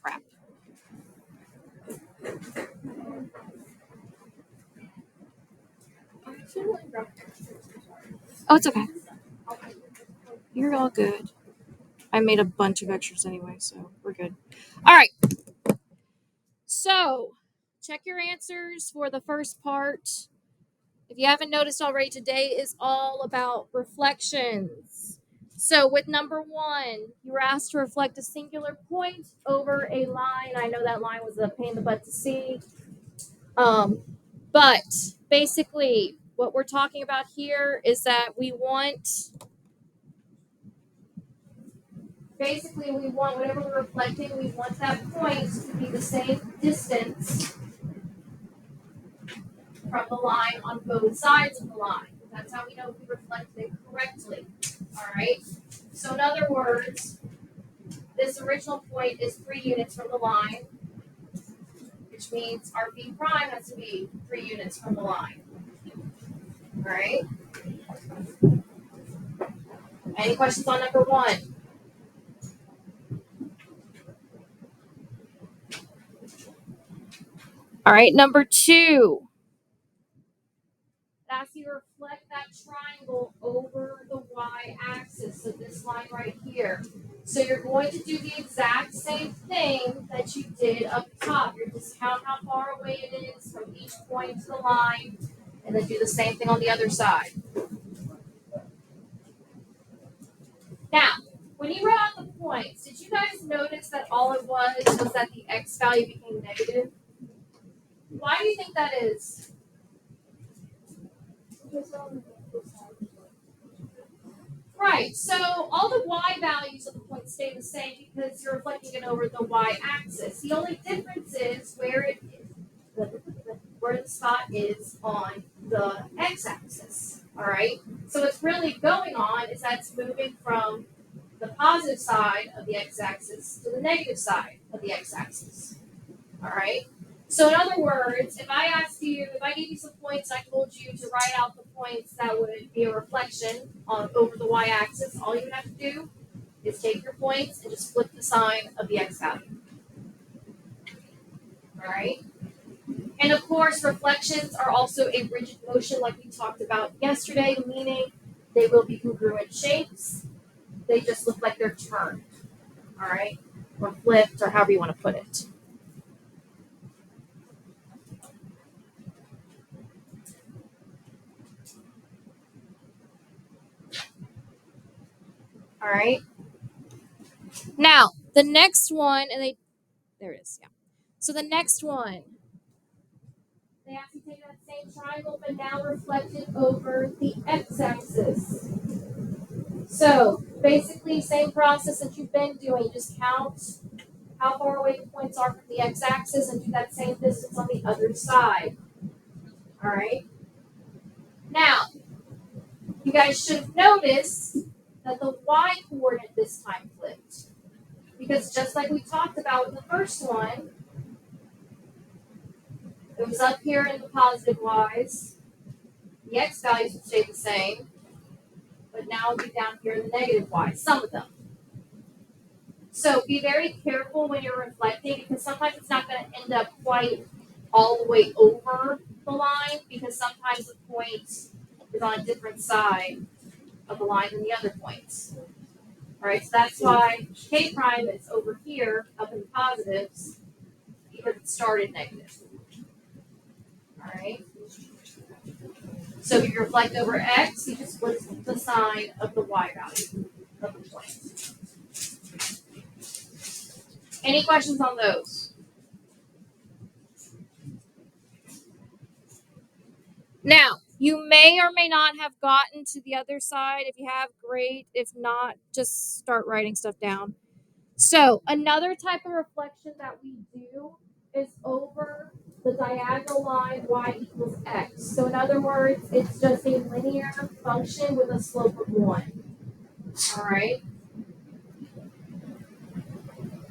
crap. Oh, it's okay. You're all good. I made a bunch of extras anyway, so we're good. All right. So, check your answers for the first part. If you haven't noticed already, today is all about reflections. So, with number 1, you were asked to reflect a singular point over a line. I know that line was a pain in the butt to see. But basically, what we're talking about here is that we want whatever we're reflecting, we want that point to be the same distance from the line on both sides of the line. That's how we know if we reflected it correctly. All right. So in other words, this original point is 3 units from the line, which means our B prime has to be 3 units from the line. All right. Any questions on number 1? All right, number 2. As you reflect that triangle over the y-axis, so this line right here. So you're going to do the exact same thing that you did up top. You're just count how far away it is from each point to the line, and then do the same thing on the other side. Now, when you wrote out the points, did you guys notice that all it was that the x value became negative? Why do you think that is? Right, so all the y values of the points stay the same because you're reflecting it over the y-axis. The only difference is where the spot is on the x-axis. All right, so what's really going on is that's moving from the positive side of the x-axis to the negative side of the x-axis. All right. So in other words, if I gave you some points, I told you to write out the points that would be a reflection over the y-axis, all you would have to do is take your points and just flip the sign of the x value. All right. And of course, reflections are also a rigid motion like we talked about yesterday, meaning they will be congruent shapes. They just look like they're turned. All right. Or flipped, or however you want to put it. All right. Now, the next one, there it is, yeah. So the next one, they actually take that same triangle, but now reflect it over the x-axis. So basically, same process that you've been doing. Just count how far away the points are from the x-axis and do that same distance on the other side. All right. Now, you guys should have noticed that the y-coordinate this time flipped. Because just like we talked about with the first one, it was up here in the positive y's. The x values would stay the same, but now it'll be down here in the negative y's, some of them. So be very careful when you're reflecting, because sometimes it's not going to end up quite all the way over the line, because sometimes the point is on a different side of the line than the other points. All right, so that's why K prime is over here up in the positives, because it started negative. All right. So if you reflect over x, you just flip the sign of the y value of the point. Any questions on those? Now, you may or may not have gotten to the other side. If you have, great. If not, just start writing stuff down. So another type of reflection that we do is over the diagonal line y equals x. So in other words, it's just a linear function with a slope of 1. All right.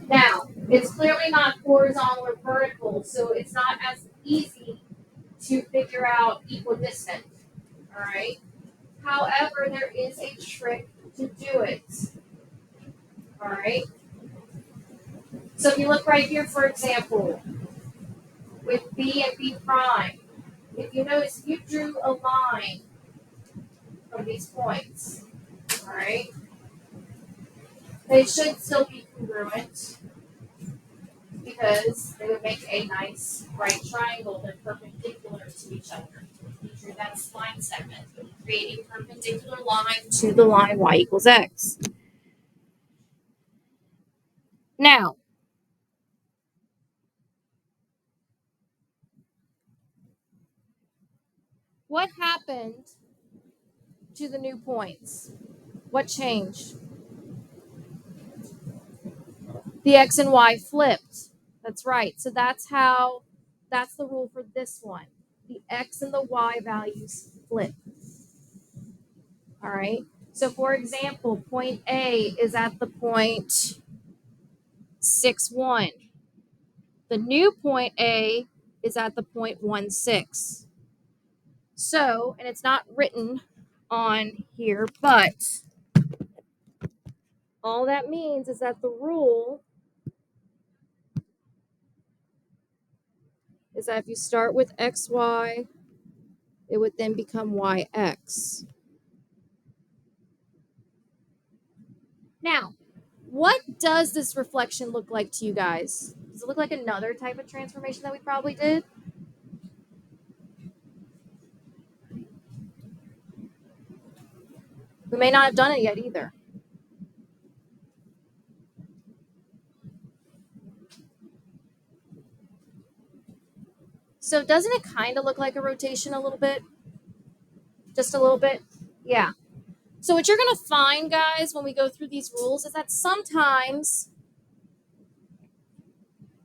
Now, it's clearly not horizontal or vertical, so it's not as easy to figure out equidistant. All right. However, there is a trick to do it. All right. So if you look right here, for example, with B and B prime, if you notice, you drew a line from these points, all right? They should still be congruent because they would make a nice right triangle. They're perpendicular to each other. You drew that spline segment, creating a perpendicular line to the line y equals x. Now, what happened to the new points? What changed? The x and y flipped. That's right. So that's the rule for this one. The x and the y values flip. All right. So for example, point A is at the point 6, 1. The new point A is at the point 1, 6. So, and it's not written on here, but all that means is that the rule is that if you start with xy, it would then become yx. Now, what does this reflection look like to you guys? Does it look like another type of transformation that we probably did? We may not have done it yet either. So doesn't it kind of look like a rotation a little bit? Just a little bit? Yeah. So what you're going to find, guys, when we go through these rules is that sometimes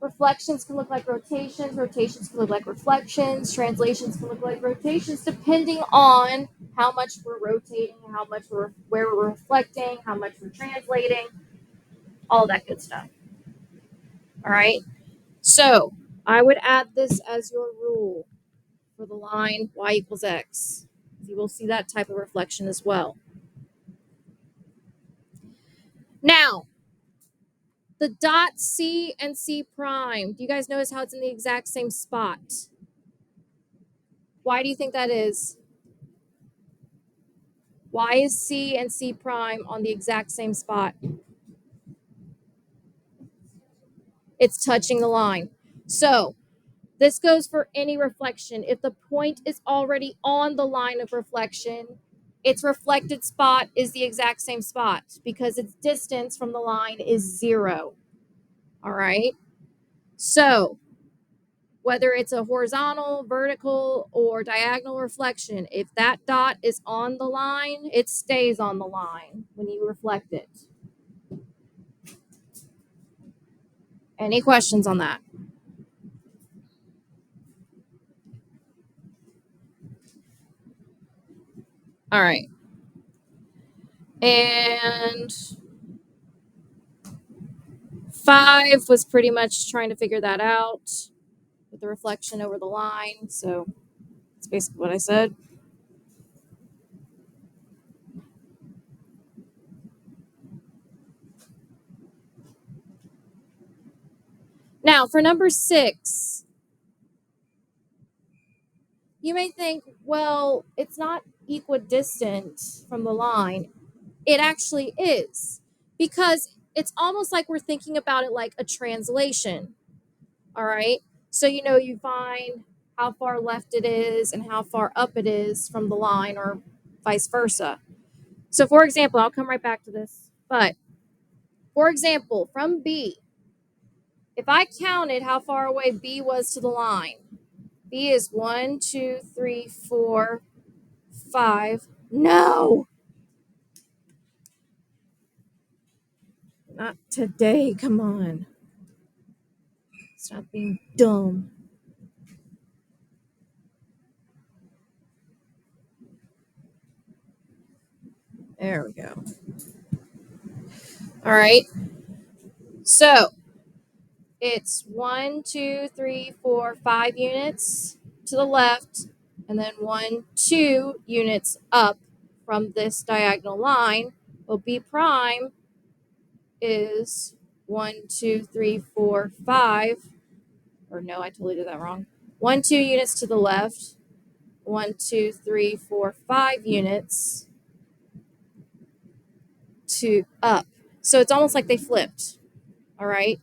reflections can look like rotations, rotations can look like reflections, translations can look like rotations, depending on how much we're rotating, where we're reflecting, how much we're translating, all that good stuff. All right. So I would add this as your rule for the line y equals x. You will see that type of reflection as well. Now, the dot C and C prime. Do you guys notice how it's in the exact same spot? Why do you think that is? Why is C and C prime on the exact same spot? It's touching the line. So this goes for any reflection. If the point is already on the line of reflection, its reflected spot is the exact same spot because its distance from the line is 0. All right. So whether it's a horizontal, vertical, or diagonal reflection, if that dot is on the line, it stays on the line when you reflect it. Any questions on that? All right. And 5 was pretty much trying to figure that out with the reflection over the line. So that's basically what I said. Now for number 6, you may think, well, it's not equidistant from the line. It actually is, because it's almost like we're thinking about it like a translation. All right. So, you find how far left it is and how far up it is from the line, or vice versa. So, for example, I'll come right back to this. But, for example, from B, if I counted how far away B was to the line, B is 1, 2, 3, 4, 5. No! Not today. Come on. Stop being dumb. There we go. All right. So it's 1, 2, 3, 4, 5 units to the left, and then 1, 2 units up from this diagonal line. Well, B prime is 1, 2, 3, 4, 5. Or no, I totally did that wrong. 1, 2 units to the left. 1, 2, 3, 4, 5 units to up. So it's almost like they flipped. All right.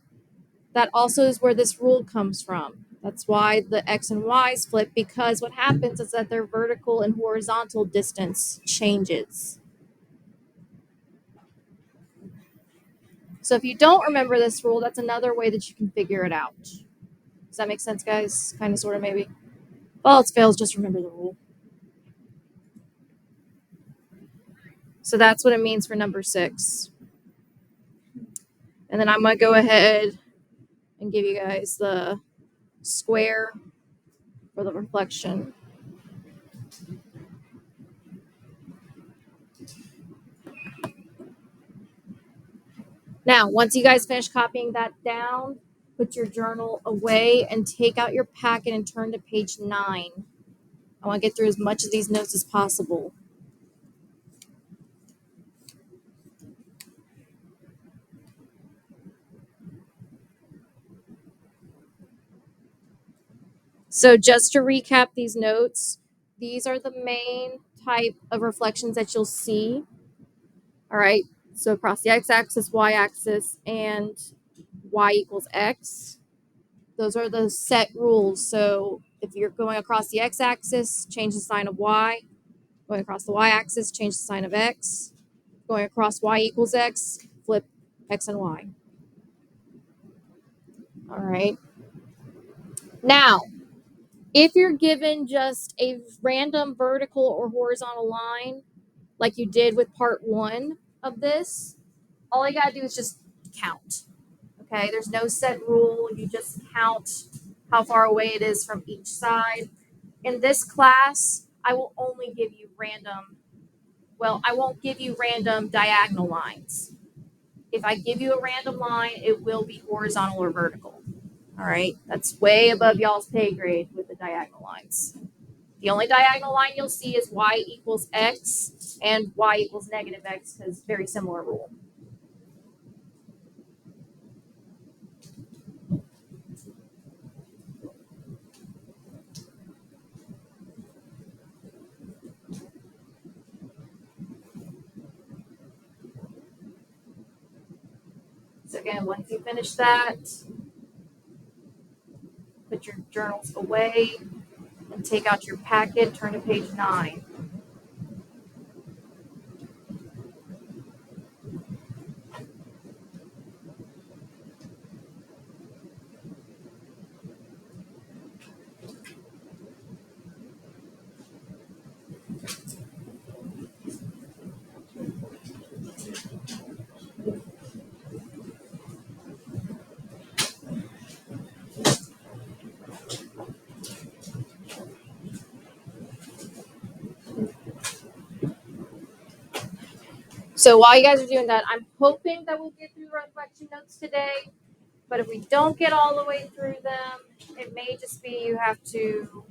That also is where this rule comes from. That's why the X and Y's flip, because what happens is that their vertical and horizontal distance changes. So if you don't remember this rule, that's another way that you can figure it out. Does that make sense, guys? Kind of, sort of, maybe. If all else fails, just remember the rule. So that's what it means for number 6. And then I'm going to go ahead and give you guys the square for the reflection. Now, once you guys finish copying that down, put your journal away and take out your packet and turn to page 9. I want to get through as much of these notes as possible. So just to recap these notes, these are the main type of reflections that you'll see. All right, so across the x-axis, y-axis, and y equals x. Those are the set rules. So if you're going across the x-axis, change the sign of y. Going across the y-axis, change the sign of x. Going across y equals x, flip x and y. All right. Now, if you're given just a random vertical or horizontal line, like you did with part 1 of this, all you got to do is just count. Okay, there's no set rule. You just count how far away it is from each side. In this class, I will only give you I won't give you random diagonal lines. If I give you a random line, it will be horizontal or vertical. All right, that's way above y'all's pay grade with the diagonal lines. The only diagonal line you'll see is y equals x and y equals negative x, because very similar rule. So again, once you finish that, put your journals away and take out your packet, turn to page 9. So while you guys are doing that, I'm hoping that we'll get through reflection notes today. But if we don't get all the way through them, it may just be you have to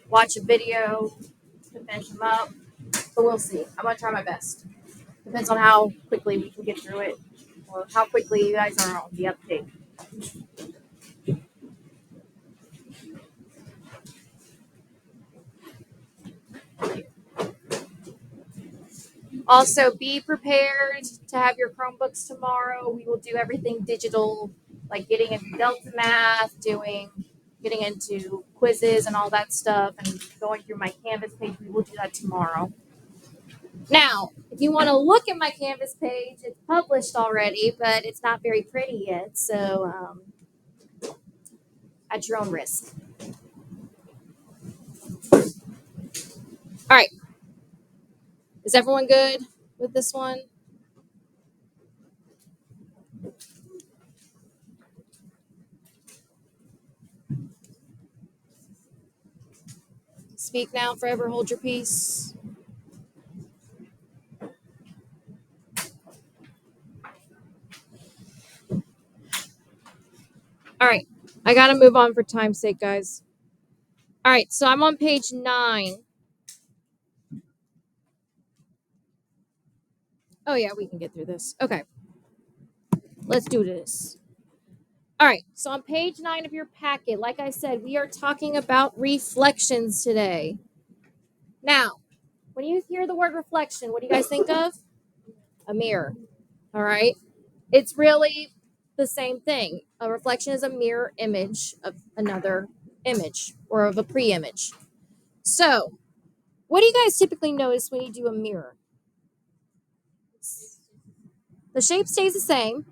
watch a video to finish them up. But we'll see. I'm going to try my best. Depends on how quickly we can get through it or how quickly you guys are on the update. Also, be prepared to have your Chromebooks tomorrow. We will do everything digital, like getting into Delta Math, getting into quizzes and all that stuff, and going through my Canvas page. We will do that tomorrow. Now, if you want to look at my Canvas page, it's published already, but it's not very pretty yet. So, at your own risk. All right. Is everyone good with this one? Speak now, forever hold your peace. All right. I got to move on for time's sake, guys. All right. So I'm on page 9. Oh, yeah, we can get through this. Okay. let's do this. All right, so on page 9 of your packet, like I said, we are talking about reflections today. Now, when you hear the word reflection, what do you guys think of? A mirror. All right, it's really the same thing. A reflection is a mirror image of another image or of a pre-image. So, what do you guys typically notice when you do a mirror? The shape stays the same,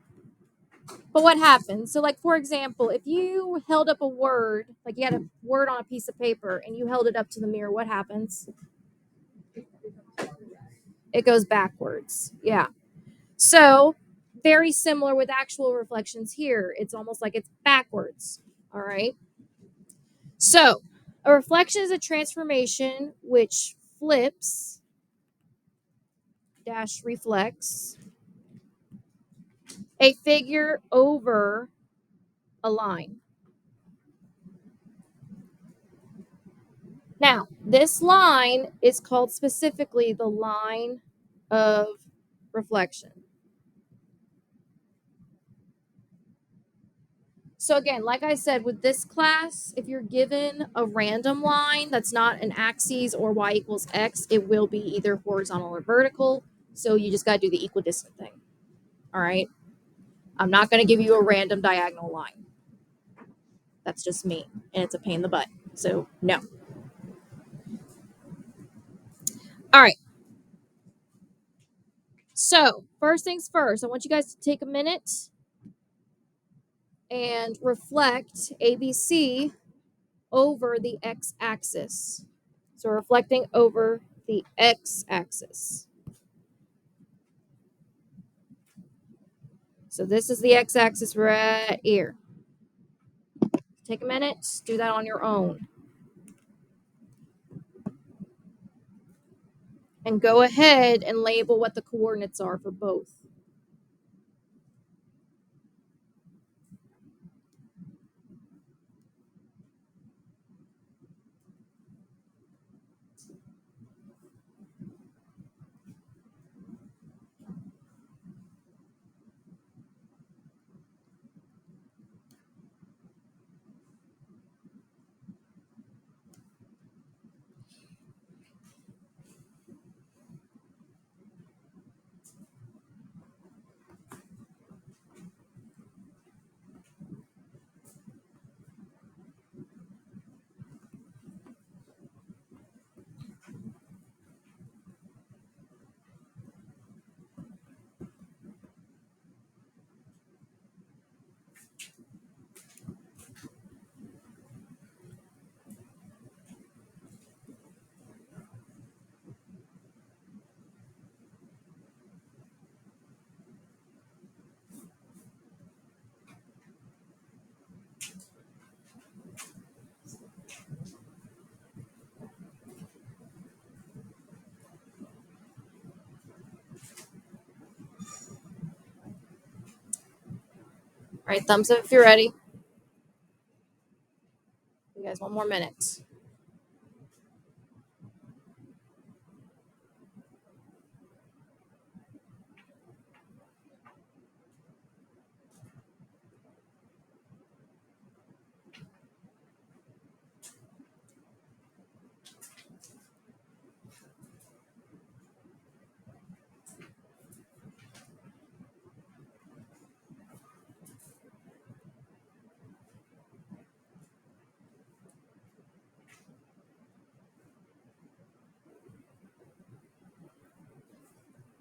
but what happens? So, like, for example, if you held up a word, like you had a word on a piece of paper and you held it up to the mirror, what happens? It goes backwards. Yeah. So, very similar with actual reflections here. It's almost like it's backwards. All right. So, a reflection is a transformation which flips dash reflects a figure over a line. Now, this line is called specifically the line of reflection. So again, like I said, with this class, if you're given a random line that's not an axis or y equals x, it will be either horizontal or vertical. So you just got to do the equidistant thing. All right. I'm not going to give you a random diagonal line. That's just me, and it's a pain in the butt. So no. All right. So first things first, I want you guys to take a minute and reflect ABC over the x-axis. So reflecting over the x-axis. So this is the x-axis right here. Take a minute, do that on your own. And go ahead and label what the coordinates are for both. All right, thumbs up if you're ready. You guys, 1 more minute.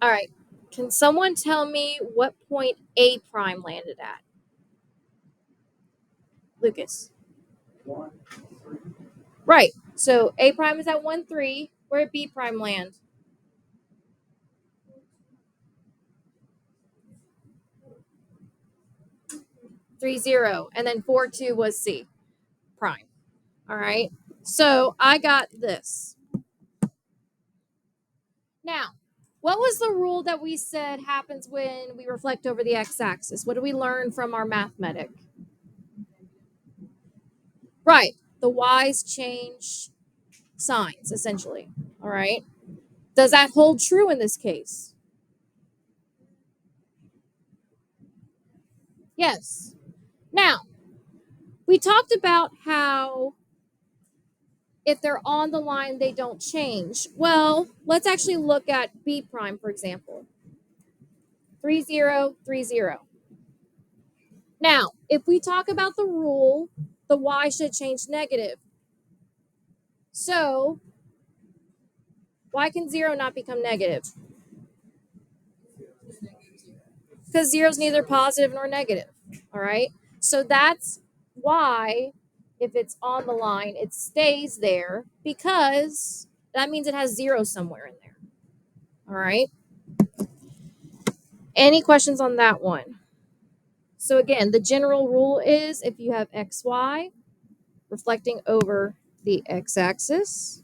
All right, can someone tell me what point A prime landed at? Lucas. 1, 3. Right, so A prime is at 1, 3. Where did B prime land? 3, 0. And then 4, 2 was C prime. All right, so I got this. Now, what was the rule that we said happens when we reflect over the x-axis? What did we learn from our mathematic? Right, the y's change signs, essentially. All right, does that hold true in this case? Yes. Now, we talked about how if they're on the line, they don't change. Well, let's actually look at B prime, for example. 3, 0, 3, 0. Now, if we talk about the rule, the y should change negative. So, why can 0 not become negative? Because 0 is neither positive nor negative. All right? So, that's why, if it's on the line, it stays there because that means it has 0 somewhere in there. All right? Any questions on that one? So, again, the general rule is if you have xy reflecting over the x-axis,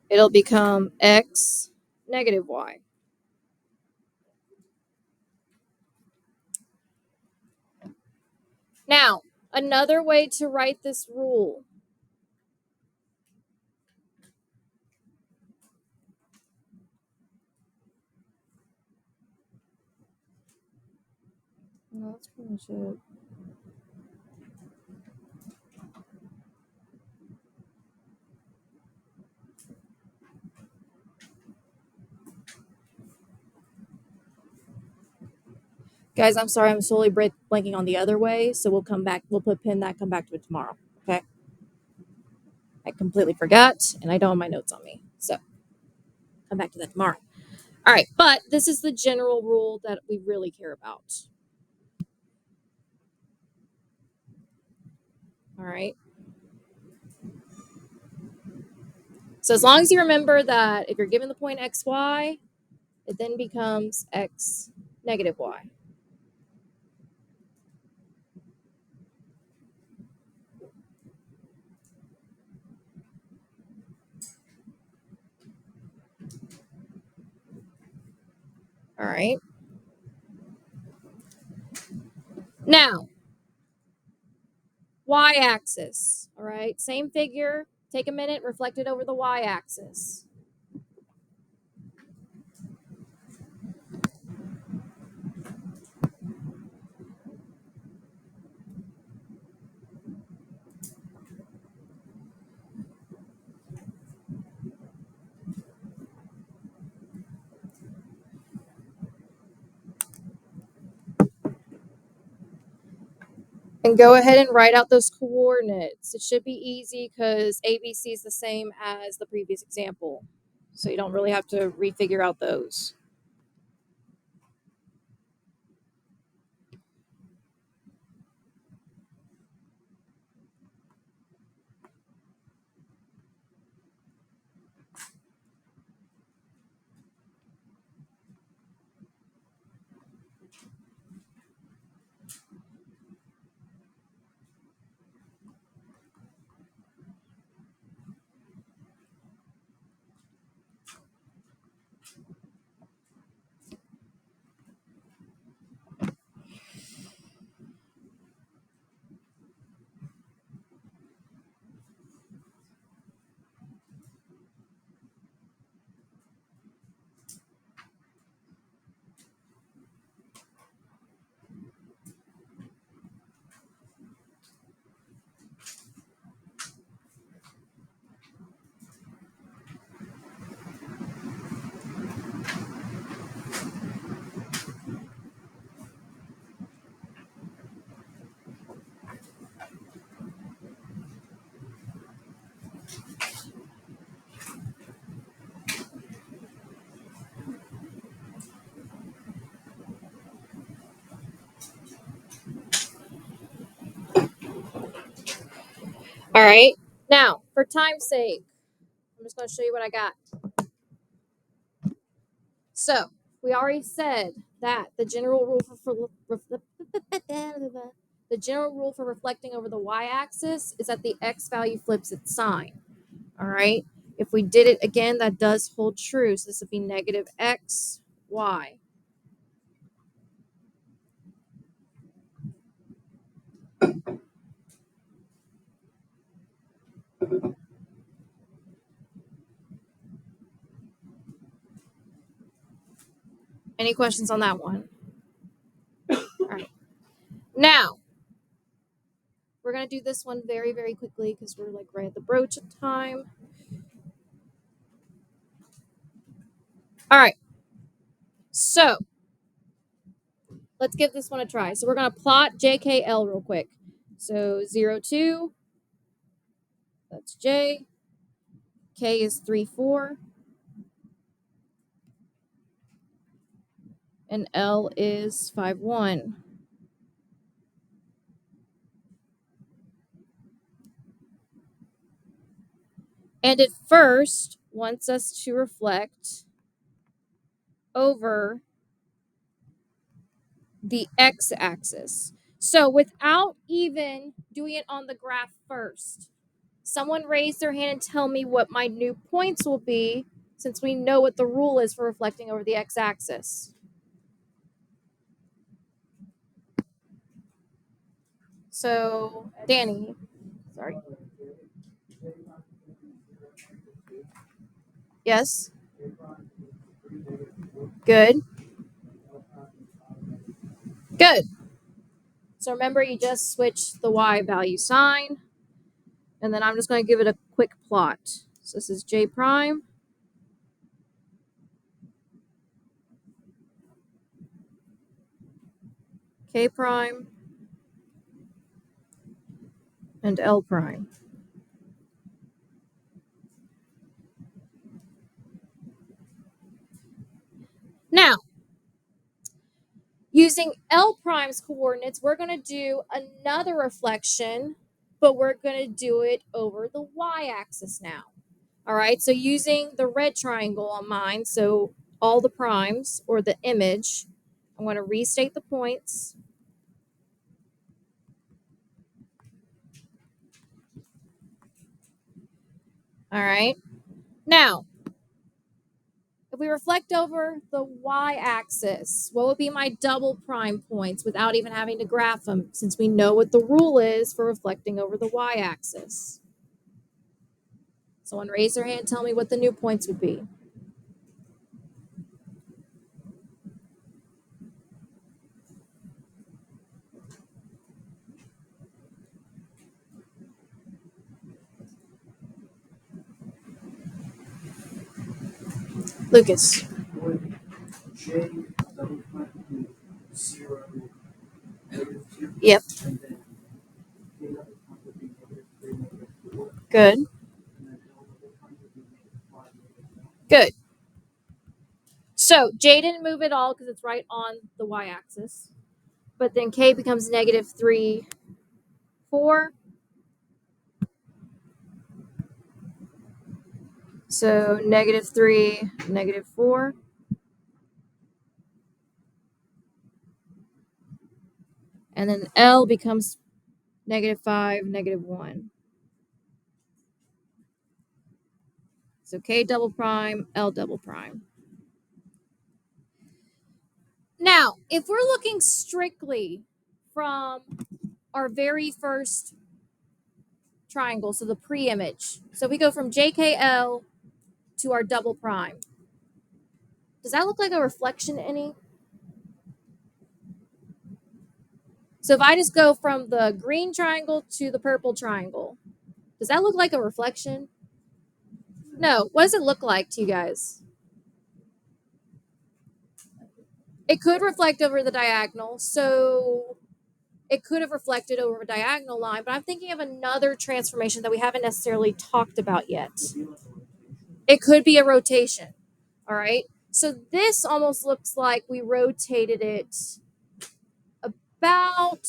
it'll become x negative y. Now, another way to write this rule. No, that's pretty much it. Guys, I'm sorry, I'm slowly blanking on the other way, so we'll come back. We'll put pin that, come back to it tomorrow. Okay? I completely forgot, and I don't have my notes on me. So, come back to that tomorrow. All right, but this is the general rule that we really care about. All right. So as long as you remember that if you're given the point xy, it then becomes x negative y. All right. Now, y-axis. All right. Same figure. Take a minute, reflect it over the y-axis. And go ahead and write out those coordinates. It should be easy because ABC is the same as the previous example. So you don't really have to refigure out those. All right. Now, for time's sake, I'm just going to show you what I got. So, we already said that the general rule the general rule for reflecting over the y-axis is that the x value flips its sign. All right. If we did it again, that does hold true. So this would be negative x, y. Any questions on that one? All right. Now, we're going to do this one very, very quickly because we're like right at the broach of time. All right. So, let's give this one a try. So, we're going to plot JKL real quick. So, 0, 2, that's J. K is 3, 4. And L is 5, 1. And it first wants us to reflect over the x-axis. So without even doing it on the graph first, someone raise their hand and tell me what my new points will be, since we know what the rule is for reflecting over the x-axis. So, Danny, sorry. Yes? Good. Good. So remember, you just switch the y value sign, and then I'm just going to give it a quick plot. So this is J prime. K prime. And L prime. Now, using L prime's coordinates, we're going to do another reflection, but we're going to do it over the y-axis now. All right, so using the red triangle on mine, so all the primes, or the image, I'm going to restate the points. All right, now, if we reflect over the y-axis, what would be my double prime points without even having to graph them, since we know what the rule is for reflecting over the y-axis? Someone raise their hand and tell me what the new points would be. Lucas. Would J double prime be 0, -2? Yep. And then K double prime would be -3, -4. Good. And then L double prime would be -5, -1. Good. So J didn't move at all because it's right on the y-axis. But then K becomes -3, 4. So -3, -4. And then L becomes -5, -1. So K double prime, L double prime. Now, if we're looking strictly from our very first triangle, so the pre-image, so we go from JKL to our double prime. Does that look like a reflection any? So if I just go from the green triangle to the purple triangle, does that look like a reflection? No. What does it look like to you guys? It could reflect over the diagonal, so it could have reflected over a diagonal line, but I'm thinking of another transformation that we haven't necessarily talked about yet. It could be a rotation. All right. So this almost looks like we rotated it about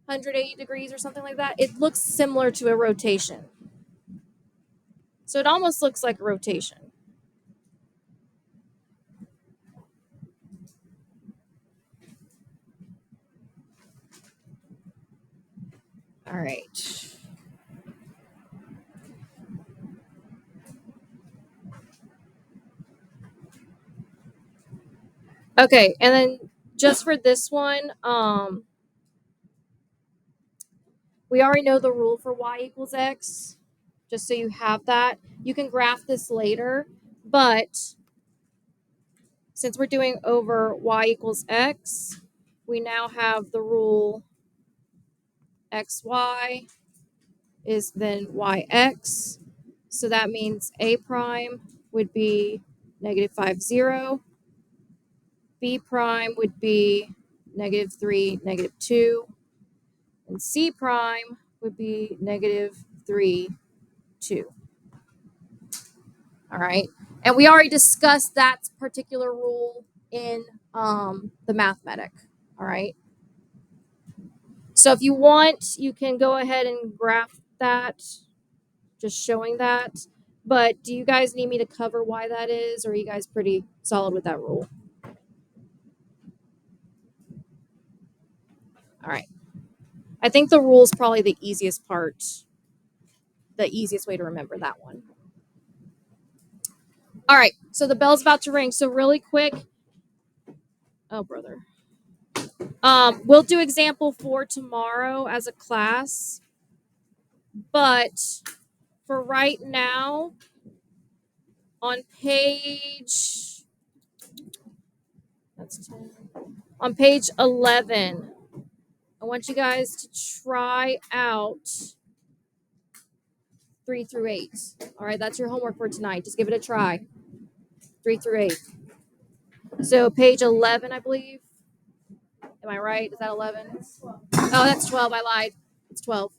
180 degrees or something like that. It looks similar to a rotation. So it almost looks like a rotation. All right. Okay, and then just for this one, we already know the rule for y equals x, just so you have that. You can graph this later, but since we're doing over y equals x, we now have the rule xy is then yx. So that means a prime would be negative 5, 0. B prime would be negative 3, negative 2. And C prime would be negative 3, 2. All right. And we already discussed that particular rule in the mathematic. All right. So if you want, you can go ahead and graph that, just showing that. But do you guys need me to cover why that is, or are you guys pretty solid with that rule? All right. I think the rule is probably the easiest part, the easiest way to remember that one. All right. So the bell's about to ring. So really quick. Oh, brother. We'll do example 4 tomorrow as a class. But for right now, on page, that's 10. On page 11, I want you guys to try out 3 through 8. All right, that's your homework for tonight. Just give it a try. 3 through 8. So page 11, I believe. Am I right? Is that 11? Oh, that's 12. I lied. It's 12.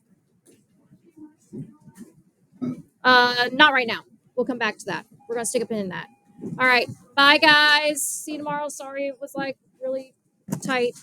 Not right now. We'll come back to that. We're gonna stick a pin in that. All right. Bye, guys. See you tomorrow. Sorry it was like really tight.